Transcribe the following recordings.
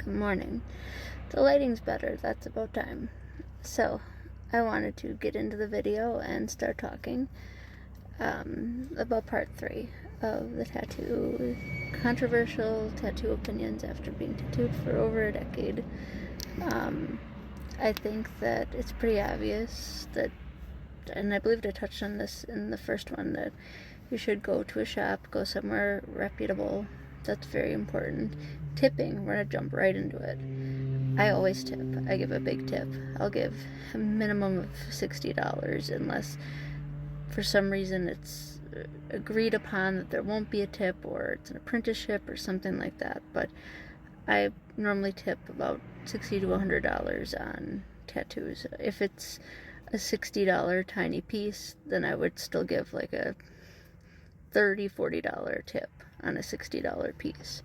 Good morning. The lighting's better, that's about time. So, I wanted to get into the video and start talking about part 3 of the tattoo, controversial tattoo opinions after being tattooed for over a decade. I think that it's pretty obvious that, and I believe I touched on this in the first one, that you should go to a shop, go somewhere reputable. That's very important. Tipping, we're going to jump right into it. I always tip. I give a big tip. I'll give a minimum of $60 unless for some reason it's agreed upon that there won't be a tip or it's an apprenticeship or something like that. But I normally tip about $60 to $100 on tattoos. If it's a $60 tiny piece, then I would still give like a $30, $40 tip on a $60 piece.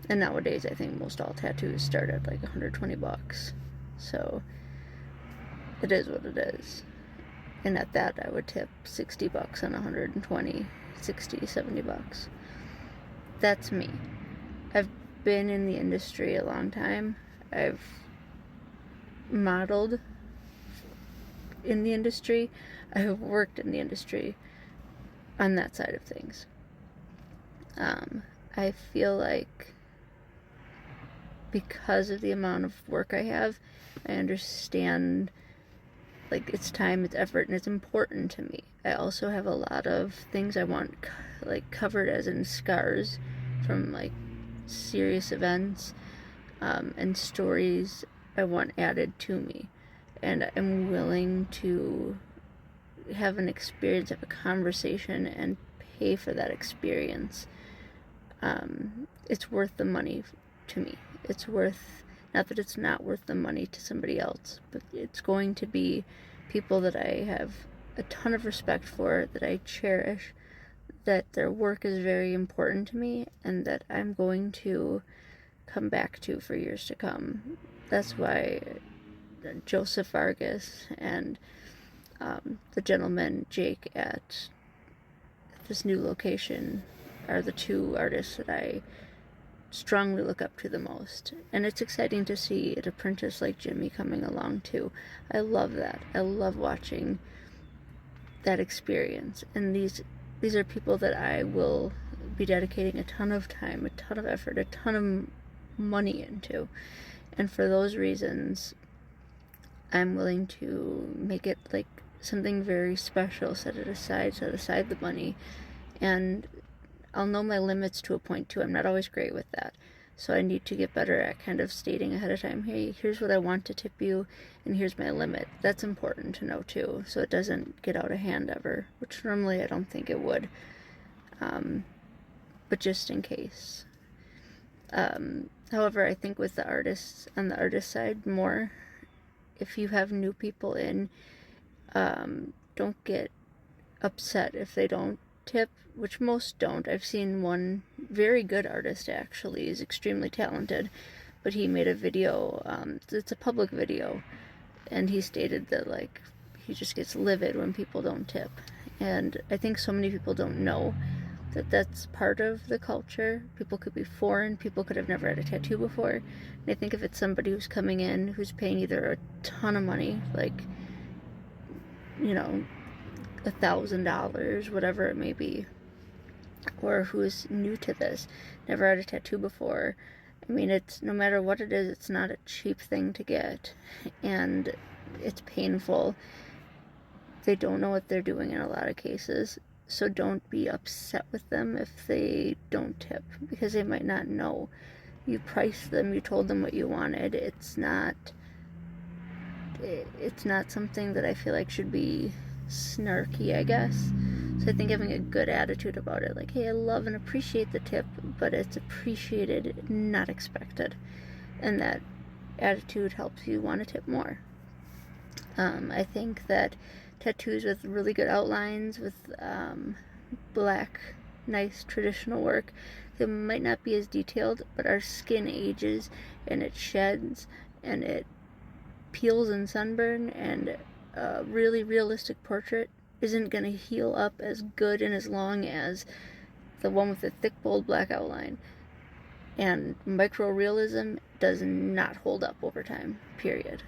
And nowadays, I think most all tattoos start at like $120. So it is what it is. And at that, I would tip $60 on 120, 60, $70. That's me. I've been in the industry a long time. I've modeled in the industry. I have worked in the industry on that side of things. I feel like because of the amount of work I have, I understand like it's time, it's effort, and it's important to me. I also have a lot of things I want like covered as in scars from like serious events and stories I want added to me, and I'm willing to have an experience, have a conversation, and pay for that experience. It's worth the money to me. It's worth, not that it's not worth the money to somebody else, but it's going to be people that I have a ton of respect for, that I cherish, that their work is very important to me, and that I'm going to come back to for years to come. That's why Joseph Vargas and the gentleman Jake at this new location are the two artists that I strongly look up to the most. And it's exciting to see an apprentice like Jimmy coming along too. I love that. I love watching that experience. And these are people that I will be dedicating a ton of time, a ton of effort, a ton of money into. And for those reasons, I'm willing to make it like something very special, set aside the money, and I'll know my limits to a point too. I'm not always great with that. So I need to get better at kind of stating ahead of time, hey, here's what I want to tip you, and here's my limit. That's important to know too, so it doesn't get out of hand ever, which normally I don't think it would. But just in case. However, I think with the artists, on the artist side more, if you have new people in, don't get upset if they don't tip, which most don't. I've seen one very good artist, actually, is extremely talented, but he made a video, it's a public video, and he stated that like he just gets livid when people don't tip. And I think so many people don't know that that's part of the culture. People could be foreign, people could have never had a tattoo before, and I think if it's somebody who's coming in who's paying either a ton of money, like, you know, $1,000, whatever it may be, or who's new to this, never had a tattoo before. I mean, it's, no matter what it is, it's not a cheap thing to get, and it's painful. They don't know what they're doing in a lot of cases, so don't be upset with them if they don't tip, because they might not know. You priced them, you told them what you wanted. It's not something that I feel like should be snarky, I guess. So I think having a good attitude about it, like, hey, I love and appreciate the tip, but it's appreciated, not expected. And that attitude helps you want to tip more. I think that tattoos with really good outlines, with black, nice traditional work, they might not be as detailed, but our skin ages and it sheds and it peels and sunburn, and a really realistic portrait isn't going to heal up as good and as long as the one with the thick, bold black outline. And micro-realism does not hold up over time, period.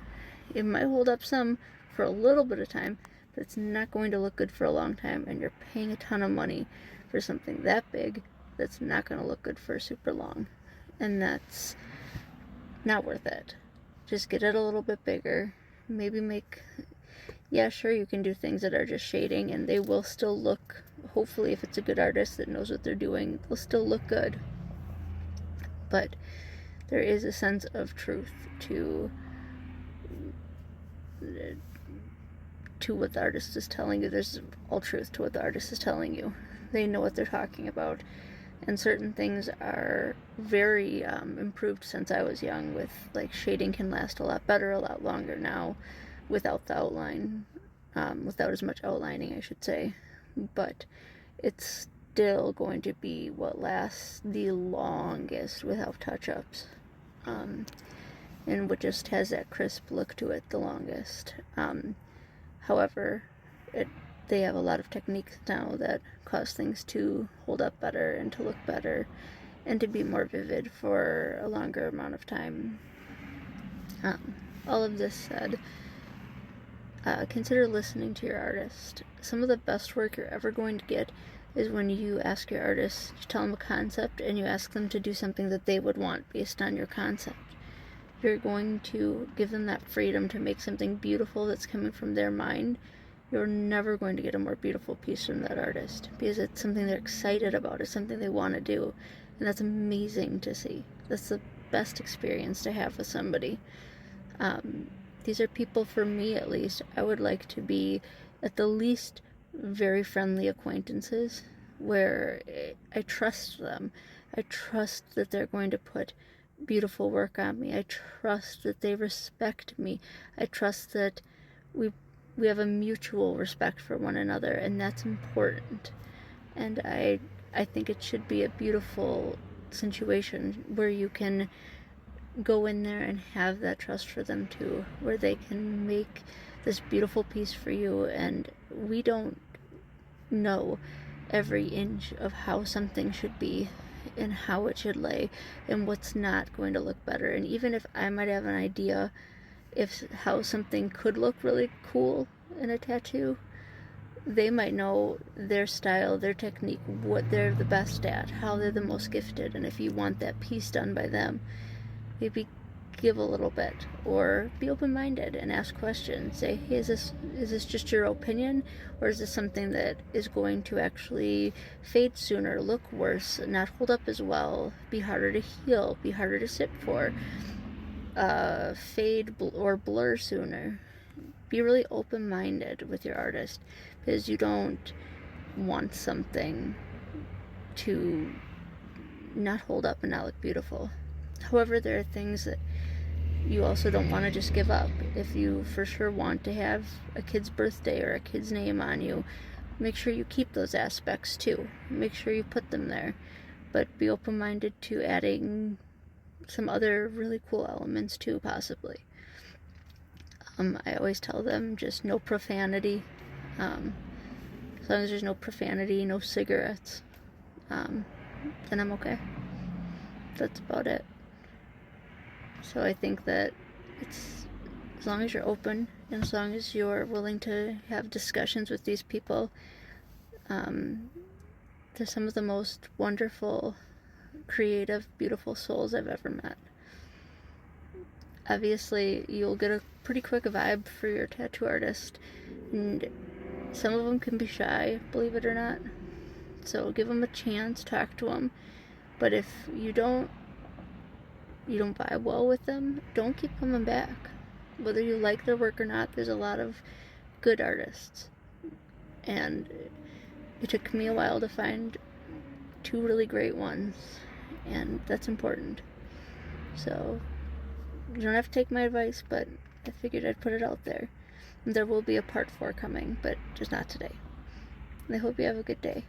It might hold up some for a little bit of time, but it's not going to look good for a long time, and you're paying a ton of money for something that big that's not going to look good for super long. And that's not worth it. Just get it a little bit bigger. Maybe yeah, sure, you can do things that are just shading, and they will still look, hopefully if it's a good artist that knows what they're doing, they'll still look good. But there is a sense of truth to what the artist is telling you. There's all truth to what the artist is telling you. They know what they're talking about. And certain things are very improved since I was young, with like shading can last a lot better, a lot longer now without the outline, without as much outlining, I should say. But it's still going to be what lasts the longest without touch-ups, and what just has that crisp look to it the longest. However, they have a lot of techniques now that cause things to hold up better and to look better and to be more vivid for a longer amount of time. All of this said, consider listening to your artist. Some of the best work you're ever going to get is when you ask your artist, you tell them a concept, and you ask them to do something that they would want based on your concept. You're going to give them that freedom to make something beautiful that's coming from their mind. You're never going to get a more beautiful piece from that artist, because it's something they're excited about, it's something they want to do, and that's amazing to see. That's the best experience to have with somebody. These are people, for me at least, I would like to be at the least very friendly acquaintances, where I trust them. I trust that they're going to put beautiful work on me. I trust that they respect me. I trust that we have a mutual respect for one another, and that's important. And I think it should be a beautiful situation where you can go in there and have that trust for them too, where they can make this beautiful piece for you, and we don't know every inch of how something should be and how it should lay and what's not going to look better. And even if I might have an idea how something could look really cool in a tattoo, they might know their style, their technique, what they're the best at, how they're the most gifted. And if you want that piece done by them, maybe give a little bit, or be open-minded and ask questions. Say, hey, is this just your opinion, or is this something that is going to actually fade sooner, look worse, not hold up as well, be harder to heal, be harder to sit for, fade or blur sooner? Be really open-minded with your artist, because you don't want something to not hold up and not look beautiful. However, there are things that you also don't want to just give up. If you for sure want to have a kid's birthday or a kid's name on you, make sure you keep those aspects too. Make sure you put them there. But be open-minded to adding some other really cool elements too, possibly. I always tell them just no profanity. As long as there's no profanity, no cigarettes, then I'm okay. That's about it. So I think that it's, as long as you're open and as long as you're willing to have discussions with these people, they're some of the most wonderful, creative, beautiful souls I've ever met. Obviously, you'll get a pretty quick vibe for your tattoo artist, and some of them can be shy, believe it or not. So give them a chance, talk to them. But if you don't vibe well with them, don't keep coming back. Whether you like their work or not, there's a lot of good artists. And it took me a while to find 2 really great ones, and that's important. So you don't have to take my advice, but I figured I'd put it out there. And there will be a part 4 coming, but just not today. And I hope you have a good day.